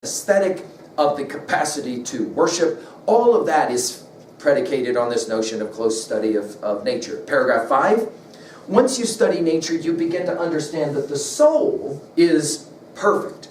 aesthetic, of the capacity to worship. All of that is predicated on this notion of close study of nature. Paragraph 5, once you study nature, you begin to understand that the soul is perfect.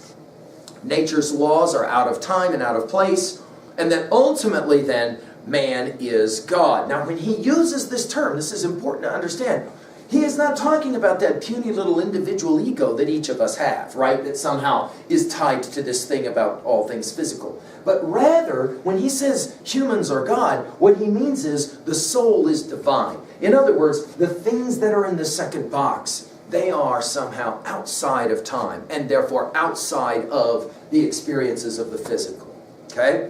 Nature's laws are out of time and out of place, and that ultimately then man is God. Now when he uses this term, this is important to understand, he is not talking about that puny little individual ego that each of us have, right? That somehow is tied to this thing about all things physical. But rather, when he says humans are God, what he means is the soul is divine. In other words, the things that are in the second box, they are somehow outside of time and therefore outside of the experiences of the physical. Okay?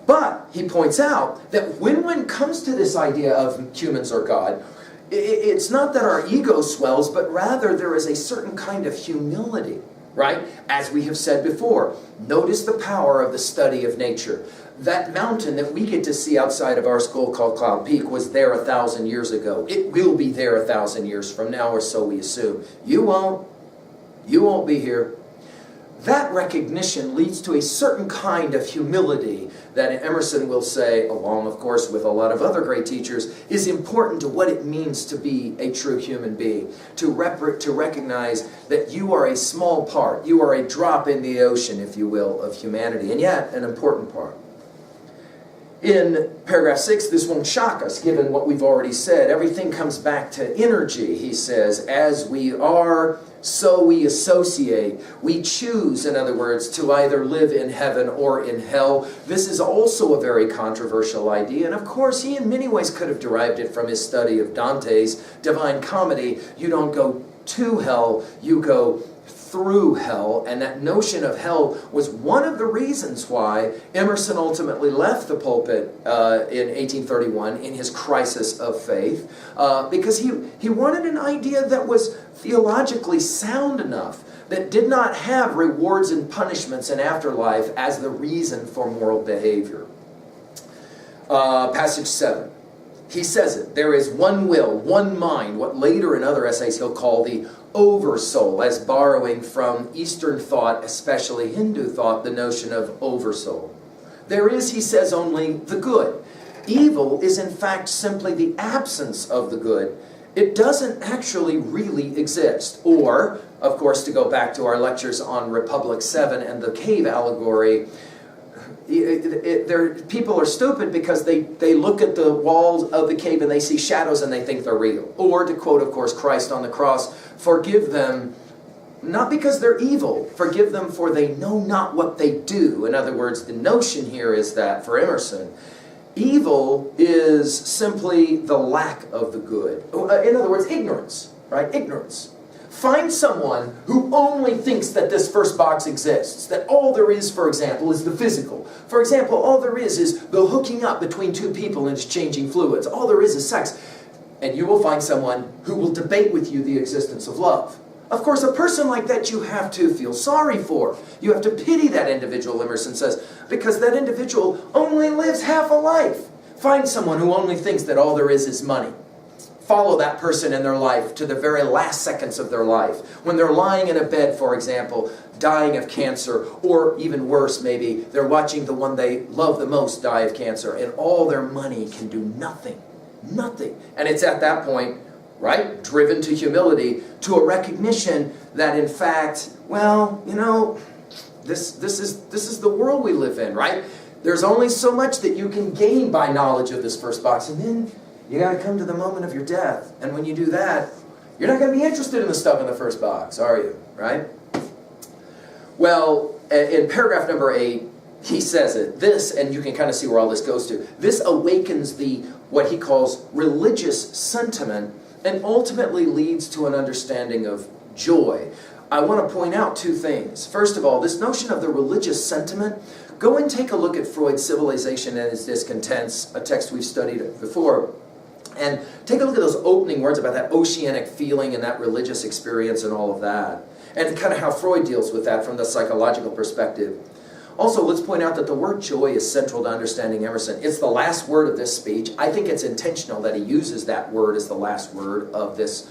But he points out that when one comes to this idea of humans are God, it's not that our ego swells, but rather there is a certain kind of humility, right? As we have said before, notice the power of the study of nature. That mountain that we get to see outside of our school called Cloud Peak was there 1,000 years ago. It will be there 1,000 years from now, or so we assume. You won't. You won't be here. That recognition leads to a certain kind of humility that Emerson will say, along of course with a lot of other great teachers, is important to what it means to be a true human being. To recognize that you are a small part, you are a drop in the ocean, if you will, of humanity, and yet an important part. In paragraph 6, this won't shock us, given what we've already said. Everything comes back to energy, he says. As we are, so we associate. We choose, in other words, to either live in heaven or in hell. This is also a very controversial idea, and of course he in many ways could have derived it from his study of Dante's Divine Comedy. You don't go to hell, you go through hell, and that notion of hell was one of the reasons why Emerson ultimately left the pulpit in 1831 in his crisis of faith, because he wanted an idea that was theologically sound enough, that did not have rewards and punishments in afterlife as the reason for moral behavior. Passage 7. He says it, there is one will, one mind, what later in other essays he'll call the oversoul, as borrowing from Eastern thought, especially Hindu thought, the notion of oversoul. There is, he says, only the good. Evil is in fact simply the absence of the good. It doesn't actually really exist. Or, of course, to go back to our lectures on Republic 7 and the cave allegory, people are stupid because they look at the walls of the cave and they see shadows and they think they're real. Or, to quote, of course, Christ on the cross, forgive them, not because they're evil, forgive them for they know not what they do. In other words, the notion here is that, for Emerson, evil is simply the lack of the good. In other words, ignorance, right? Ignorance. Find someone who only thinks that this first box exists, that all there is, for example, is the physical. For example, all there is the hooking up between two people and exchanging fluids. All there is sex. And you will find someone who will debate with you the existence of love. Of course, a person like that you have to feel sorry for. You have to pity that individual, Emerson says, because that individual only lives half a life. Find someone who only thinks that all there is money. Follow that person in their life to the very last seconds of their life. When they're lying in a bed, for example, dying of cancer, or even worse, maybe, they're watching the one they love the most die of cancer, and all their money can do nothing. Nothing. And it's at that point, right, driven to humility, to a recognition that in fact, well, you know, this is the world we live in, right? There's only so much that you can gain by knowledge of this first box, and then you got to come to the moment of your death. And when you do that, you're not going to be interested in the stuff in the first box, are you? Right? Well, in paragraph number 8, he says it. This, and you can kind of see where all this goes to, this awakens the, what he calls religious sentiment, and ultimately leads to an understanding of joy. I want to point out two things. First of all, this notion of the religious sentiment, go and take a look at Freud's Civilization and Its Discontents, a text we've studied before. And take a look at those opening words about that oceanic feeling and that religious experience and all of that. And kind of how Freud deals with that from the psychological perspective. Also, let's point out that the word joy is central to understanding Emerson. It's the last word of this speech. I think it's intentional that he uses that word as the last word of this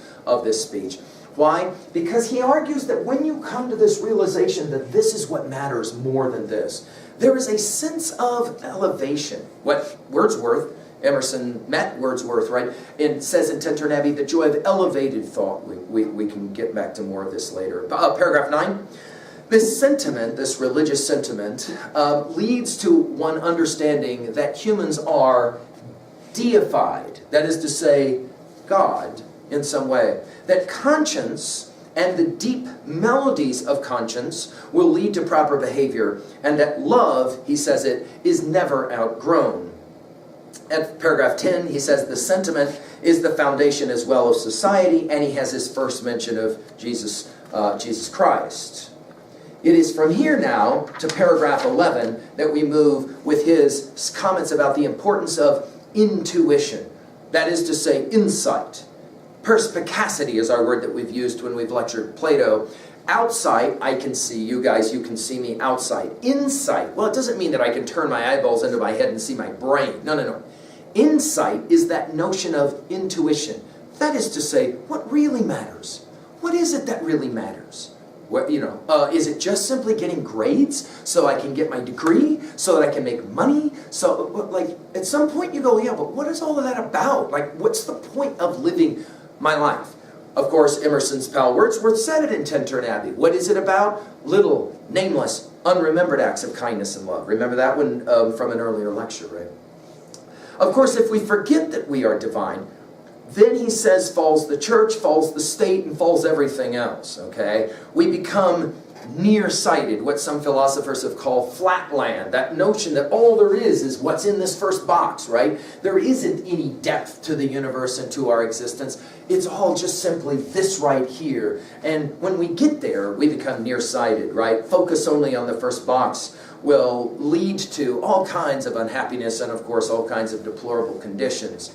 speech. Why? Because he argues that when you come to this realization that this is what matters more than this, there is a sense of elevation. What Wordsworth, Emerson met Wordsworth, right? It says in Tintern Abbey, the joy of elevated thought. We can get back to more of this later. Paragraph 9. This sentiment, this religious sentiment, leads to one understanding that humans are deified. That is to say, God in some way. That conscience and the deep melodies of conscience will lead to proper behavior, and that love, he says it, is never outgrown. At paragraph 10, he says the sentiment is the foundation as well of society, and he has his first mention of Jesus Christ. It is from here now to paragraph 11 that we move with his comments about the importance of intuition. That is to say, insight. Perspicacity is our word that we've used when we've lectured Plato. Outside, I can see you guys, you can see me outside. Insight, well, it doesn't mean that I can turn my eyeballs into my head and see my brain. No. Insight is that notion of intuition. That is to say, what really matters? What is it that really matters? What, is it just simply getting grades so I can get my degree, so that I can make money? So, like, at some point you go, yeah, but what is all of that about? Like, what's the point of living my life? Of course, Emerson's pal Wordsworth said it in Tintern Abbey. What is it about? Little, nameless, unremembered acts of kindness and love. Remember that one from an earlier lecture, right? Of course, if we forget that we are divine, then he says falls the church, falls the state, and falls everything else, okay? We become nearsighted, what some philosophers have called flatland. That notion that all there is what's in this first box, right? There isn't any depth to the universe and to our existence. It's all just simply this right here. And when we get there, we become nearsighted, right? Focus only on the first box will lead to all kinds of unhappiness and, of course, all kinds of deplorable conditions.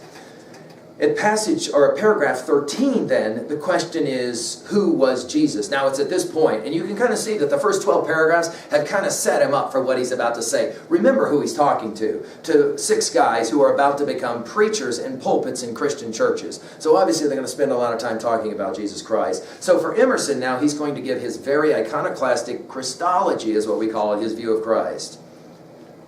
At paragraph 13, then, the question is, who was Jesus? Now, it's at this point, and you can kind of see that the first 12 paragraphs have kind of set him up for what he's about to say. Remember who he's talking to 6 guys who are about to become preachers in pulpits in Christian churches. So obviously they're going to spend a lot of time talking about Jesus Christ. So for Emerson now, he's going to give his very iconoclastic Christology, is what we call it, his view of Christ.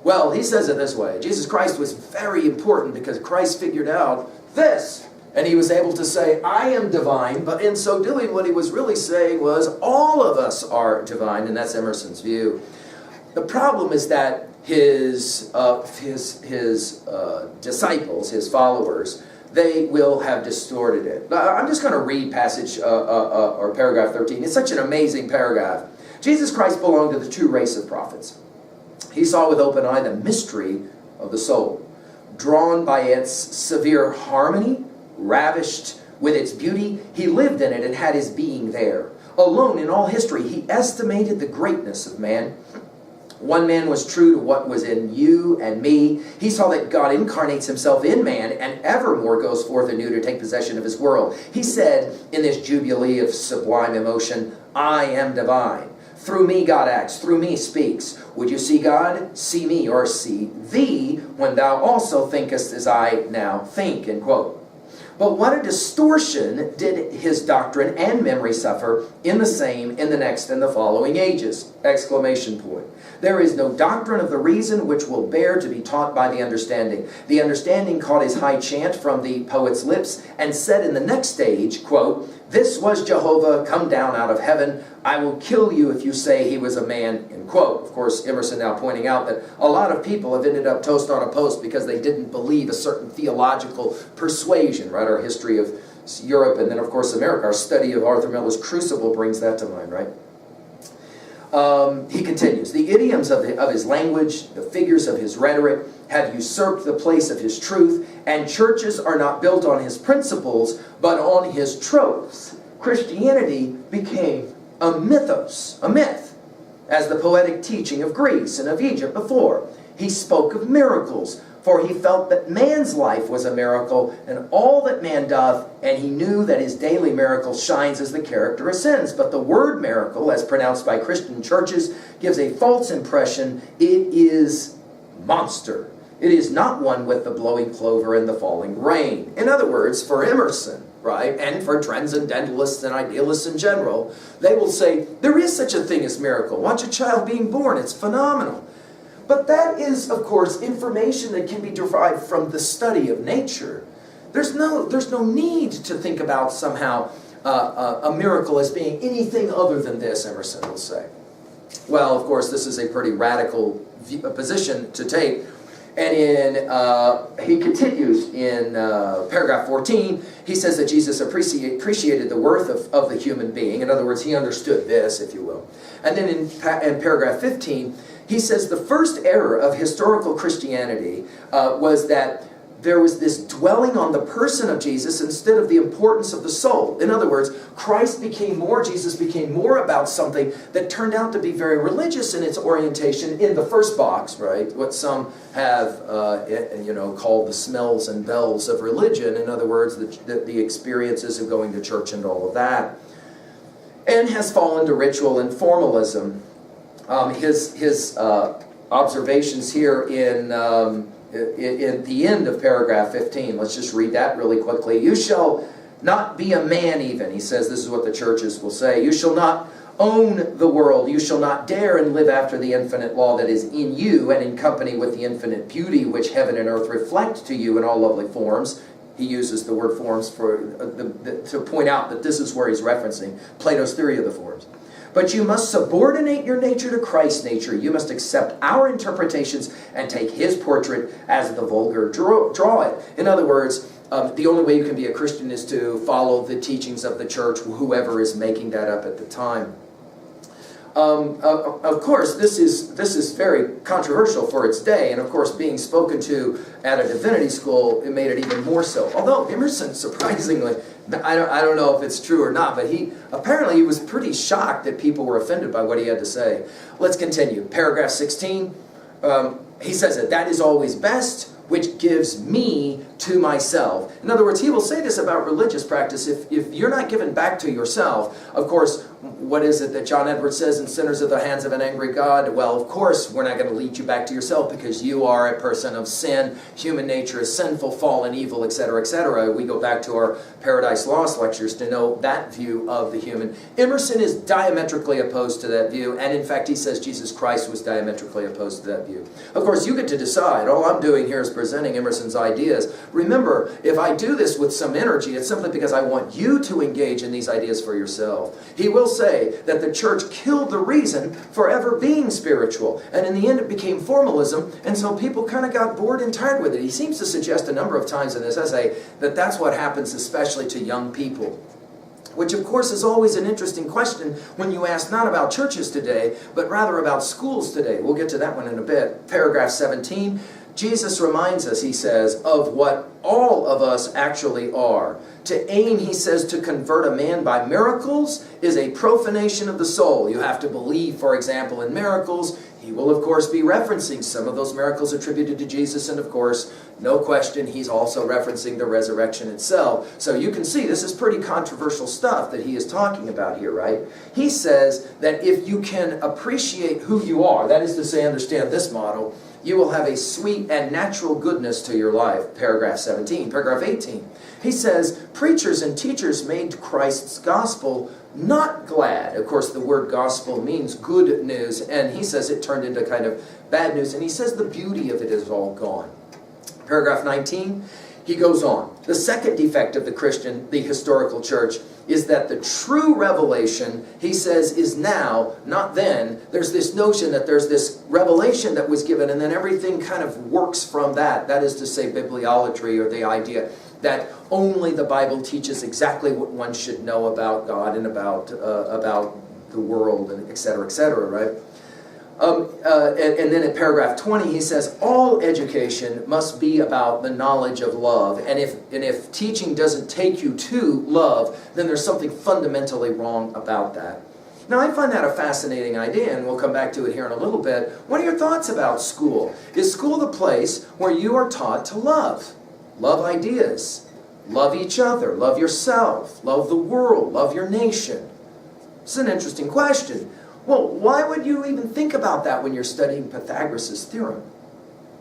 Well, he says it this way. Jesus Christ was very important because Christ figured out this. And he was able to say, I am divine, but in so doing, what he was really saying was, all of us are divine, and that's Emerson's view. The problem is that his disciples, his followers, they will have distorted it. I'm just going to read passage or paragraph 13. It's such an amazing paragraph. Jesus Christ belonged to the true race of prophets. He saw with open eye the mystery of the soul. Drawn by its severe harmony, ravished with its beauty, he lived in it and had his being there. Alone in all history, he estimated the greatness of man. One man was true to what was in you and me. He saw that God incarnates himself in man and evermore goes forth anew to take possession of his world. He said in this jubilee of sublime emotion, I am divine. Through me God acts, through me speaks. Would you see God? See me, or see thee, when thou also thinkest as I now think, end quote. But what a distortion did his doctrine and memory suffer in the same, in the next, and the following ages! Exclamation point. There is no doctrine of the reason which will bear to be taught by the understanding. The understanding caught his high chant from the poet's lips and said in the next stage, quote, this was Jehovah come down out of heaven. I will kill you if you say he was a man, end quote. Of course, Emerson now pointing out that a lot of people have ended up toast on a post because they didn't believe a certain theological persuasion, right? Our history of Europe and then, of course, America. Our study of Arthur Miller's Crucible brings that to mind, right? He continues, the idioms of his language, the figures of his rhetoric, have usurped the place of his truth, and churches are not built on his principles, but on his tropes. Christianity became a mythos, a myth, as the poetic teaching of Greece and of Egypt before. He spoke of miracles, for he felt that man's life was a miracle, and all that man doth, and he knew that his daily miracle shines as the character ascends. But the word miracle, as pronounced by Christian churches, gives a false impression. It is monster. It is not one with the blowing clover and the falling rain. In other words, for Emerson, right, and for transcendentalists and idealists in general, they will say, there is such a thing as miracle. Watch a child being born, it's phenomenal. But that is, of course, information that can be derived from the study of nature. There's no need to think about somehow a miracle as being anything other than this, Emerson will say. Well, of course, this is a pretty radical position to take. And he continues in paragraph 14, he says that Jesus appreciated the worth of the human being. In other words, he understood this, if you will. And then in paragraph 15, he says the first error of historical Christianity was that there was this dwelling on the person of Jesus instead of the importance of the soul. In other words, Jesus became more about something that turned out to be very religious in its orientation in the first box, right? What some have, called the smells and bells of religion. In other words, the experiences of going to church and all of that. And has fallen to ritual and formalism. His observations here in the end of paragraph 15. Let's just read that really quickly. You shall not be a man even. He says, this is what the churches will say. You shall not own the world. You shall not dare and live after the infinite law that is in you and in company with the infinite beauty which heaven and earth reflect to you in all lovely forms. He uses the word forms to point out that this is where he's referencing Plato's theory of the forms. But you must subordinate your nature to Christ's nature. You must accept our interpretations and take his portrait as the vulgar draw it. In other words, the only way you can be a Christian is to follow the teachings of the church, whoever is making that up at the time. Of course, this is very controversial for its day, and of course, being spoken to at a divinity school, it made it even more so. Although Emerson, surprisingly, I don't know if it's true or not, but he was pretty shocked that people were offended by what he had to say. Let's continue. Paragraph 16, he says that is always best, which gives me to myself. In other words, he will say this about religious practice. If you're not given back to yourself, of course, what is it that John Edwards says in Sinners of the Hands of an Angry God? Well, of course, we're not going to lead you back to yourself because you are a person of sin. Human nature is sinful, fallen, evil, etc., etc. We go back to our Paradise Lost lectures to know that view of the human. Emerson is diametrically opposed to that view, and in fact, he says Jesus Christ was diametrically opposed to that view. Of course, you get to decide. All I'm doing here is presenting Emerson's ideas. Remember, if I do this with some energy, it's simply because I want you to engage in these ideas for yourself. He will say that the church killed the reason for ever being spiritual, and in the end it became formalism, and so people kind of got bored and tired with it. He seems to suggest a number of times in this essay that that's what happens especially to young people, which of course is always an interesting question when you ask not about churches today, but rather about schools today. We'll get to that one in a bit. Paragraph 17, Jesus reminds us, he says, of what all of us actually are. To aim, he says, to convert a man by miracles is a profanation of the soul. You have to believe, for example, in miracles. He will, of course, be referencing some of those miracles attributed to Jesus, and of course, no question, he's also referencing the resurrection itself. So you can see this is pretty controversial stuff that he is talking about here, right? He says that if you can appreciate who you are, that is to say, understand this model, you will have a sweet and natural goodness to your life. Paragraph 17. Paragraph 18. He says, preachers and teachers made Christ's gospel not glad. Of course, the word gospel means good news, and he says it turned into kind of bad news, and he says the beauty of it is all gone. Paragraph 19, he goes on. The second defect of the historical church, is that the true revelation, he says, is now, not then. There's this notion that there's this revelation that was given, and then everything kind of works from that. That is to say, bibliolatry, or the idea that only the Bible teaches exactly what one should know about God and about the world, and et cetera, right? And then in paragraph 20, he says, all education must be about the knowledge of love. And if teaching doesn't take you to love, then there's something fundamentally wrong about that. Now, I find that a fascinating idea, and we'll come back to it here in a little bit. What are your thoughts about school? Is school the place where you are taught to love? Love ideas. Love each other. Love yourself. Love the world. Love your nation. It's an interesting question. Well, why would you even think about that when you're studying Pythagoras' theorem?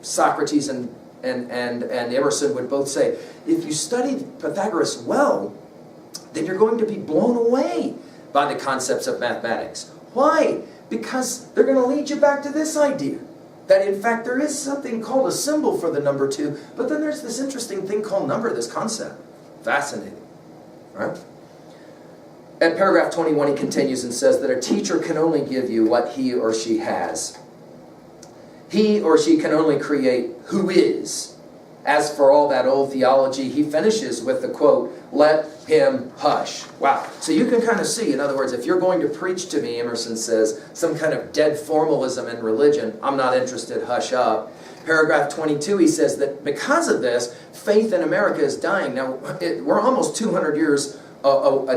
Socrates and Emerson would both say, if you studied Pythagoras well, then you're going to be blown away by the concepts of mathematics. Why? Because they're going to lead you back to this idea, that in fact there is something called a symbol for the number 2, but then there's this interesting thing called number, this concept. Fascinating, right? At paragraph 21, he continues and says that a teacher can only give you what he or she has. He or she can only create who is. As for all that old theology, he finishes with the quote, "Let him hush." Wow. So you can kind of see, in other words, if you're going to preach to me, Emerson says, some kind of dead formalism in religion, I'm not interested, hush up. Paragraph 22, he says that because of this, faith in America is dying. Now, we're almost 200 years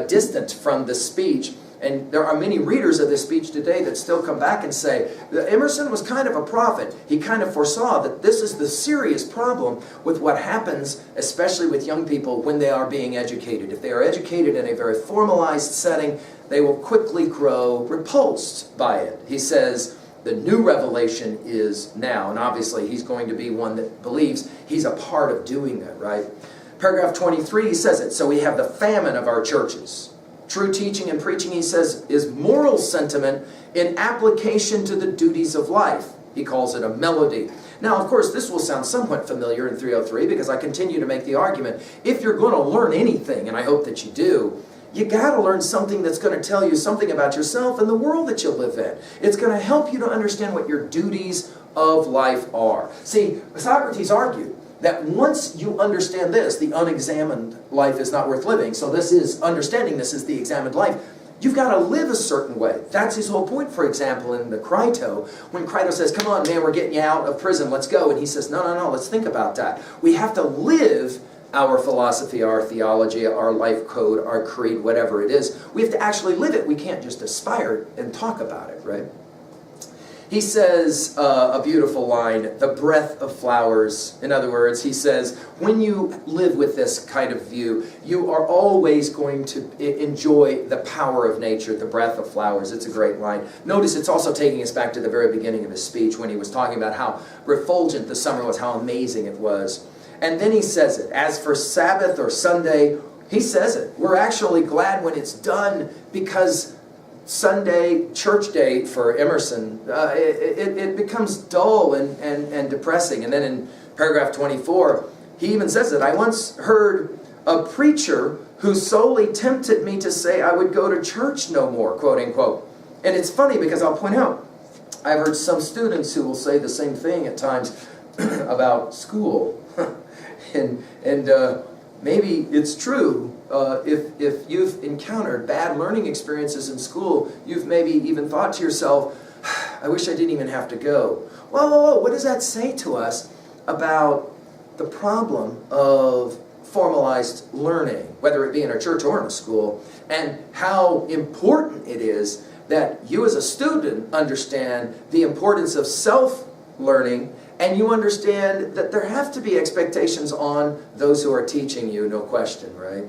distant from this speech, and there are many readers of this speech today that still come back and say that Emerson was kind of a prophet. He kind of foresaw that this is the serious problem with what happens, especially with young people when they are being educated. If they are educated in a very formalized setting, they will quickly grow repulsed by it. He says the new revelation is now, and obviously he's going to be one that believes he's a part of doing that, right? Paragraph 23, he says it. So we have the famine of our churches. True teaching and preaching, he says, is moral sentiment in application to the duties of life. He calls it a melody. Now, of course, this will sound somewhat familiar in 303 because I continue to make the argument, if you're going to learn anything, and I hope that you do, you got to learn something that's going to tell you something about yourself and the world that you live in. It's going to help you to understand what your duties of life are. See, Socrates argued that once you understand this, the unexamined life is not worth living. So this is, understanding this is the examined life. You've got to live a certain way. That's his whole point, for example, in the Crito. When Crito says, come on, man, we're getting you out of prison, let's go. And he says, no, let's think about that. We have to live our philosophy, our theology, our life code, our creed, whatever it is. We have to actually live it. We can't just aspire and talk about it, right? He says a beautiful line, the breath of flowers. In other words, he says, when you live with this kind of view, you are always going to enjoy the power of nature, the breath of flowers. It's a great line. Notice it's also taking us back to the very beginning of his speech when he was talking about how refulgent the summer was, how amazing it was. And then he says it. As for Sabbath or Sunday, he says it. We're actually glad when it's done because Sunday, church day for Emerson, it becomes dull and depressing. And then in paragraph 24, he even says it. I once heard a preacher who solely tempted me to say I would go to church no more, quote unquote. And it's funny because I'll point out, I've heard some students who will say the same thing at times about school. and maybe it's true. If you've encountered bad learning experiences in school, you've maybe even thought to yourself, I wish I didn't even have to go. Whoa, what does that say to us about the problem of formalized learning, whether it be in a church or in a school, and how important it is that you as a student understand the importance of self-learning, and you understand that there have to be expectations on those who are teaching you, no question, right?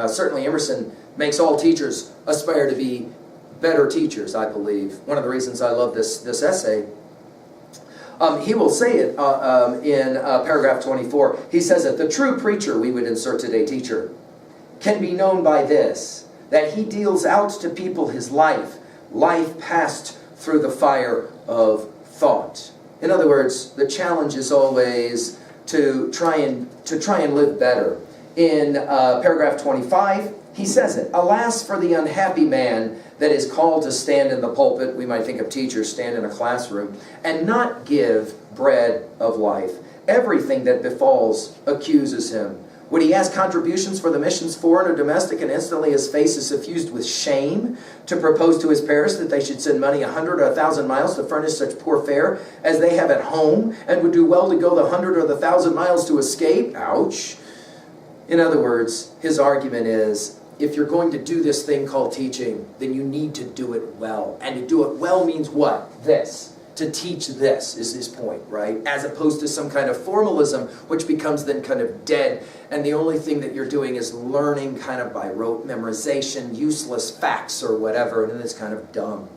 Certainly Emerson makes all teachers aspire to be better teachers, I believe. One of the reasons I love this essay, he will say it in paragraph 24. He says that the true preacher, we would insert today teacher, can be known by this, that he deals out to people his life passed through the fire of thought. In other words, the challenge is always to try and live better. In paragraph 25, he says it. Alas for the unhappy man that is called to stand in the pulpit, we might think of teachers, stand in a classroom, and not give bread of life. Everything that befalls accuses him. Would he ask contributions for the missions, foreign or domestic, and instantly his face is suffused with shame to propose to his parish that they should send money 100 or 1,000 miles to furnish such poor fare as they have at home, and would do well to go the 100 or the 1,000 miles to escape? Ouch. In other words, his argument is, if you're going to do this thing called teaching, then you need to do it well. And to do it well means what? This. To teach this is his point, right? As opposed to some kind of formalism, which becomes then kind of dead. And the only thing that you're doing is learning kind of by rote memorization, useless facts or whatever, and it's kind of dumb.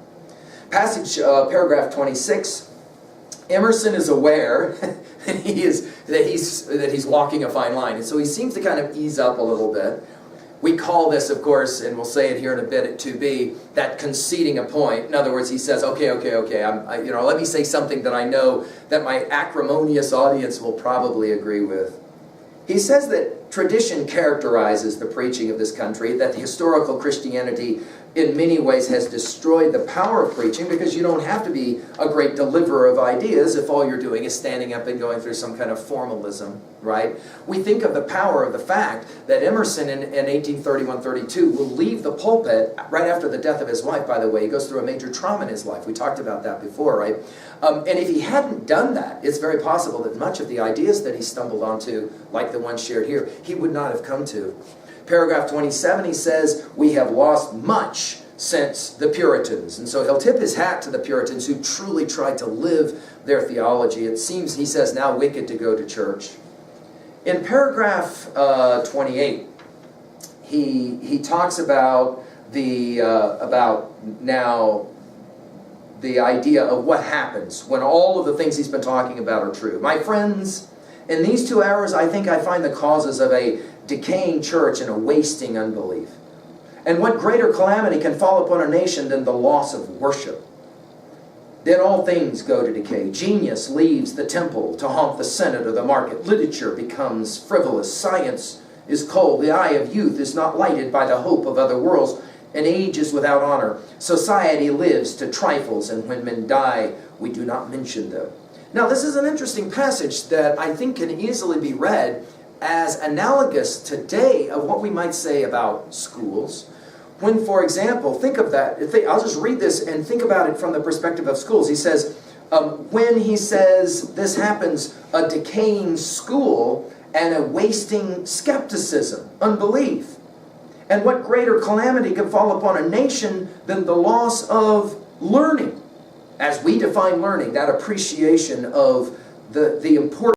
Passage, paragraph 26. Emerson is aware that he's walking a fine line. And so he seems to kind of ease up a little bit. We call this, of course, and we'll say it here in a bit at 2b, that conceding a point. In other words, he says, okay, let me say something that I know that my acrimonious audience will probably agree with. He says that tradition characterizes the preaching of this country, that the historical Christianity in many ways has destroyed the power of preaching, because you don't have to be a great deliverer of ideas if all you're doing is standing up and going through some kind of formalism, right? We think of the power of the fact that Emerson in 1831-32 will leave the pulpit right after the death of his wife, by the way. He goes through a major trauma in his life. We talked about that before, right? And if he hadn't done that, it's very possible that much of the ideas that he stumbled onto, like the ones shared here, he would not have come to. Paragraph 27, he says, we have lost much since the Puritans. And so he'll tip his hat to the Puritans who truly tried to live their theology. It seems, he says, now wicked to go to church. In paragraph 28, he talks about the idea of what happens when all of the things he's been talking about are true. My friends, in these 2 hours, I think I find the causes of a decaying church and a wasting unbelief. And what greater calamity can fall upon a nation than the loss of worship? Then all things go to decay. Genius leaves the temple to haunt the senate or the market. Literature becomes frivolous. Science is cold. The eye of youth is not lighted by the hope of other worlds. And age is without honor. Society lives to trifles, and when men die, we do not mention them. Now, this is an interesting passage that I think can easily be read as analogous today of what we might say about schools. When, for example, think of that. I'll just read this and think about it from the perspective of schools. He says, when he says this happens, a decaying school and a wasting skepticism, unbelief. And what greater calamity can fall upon a nation than the loss of learning? As we define learning, that appreciation of the importance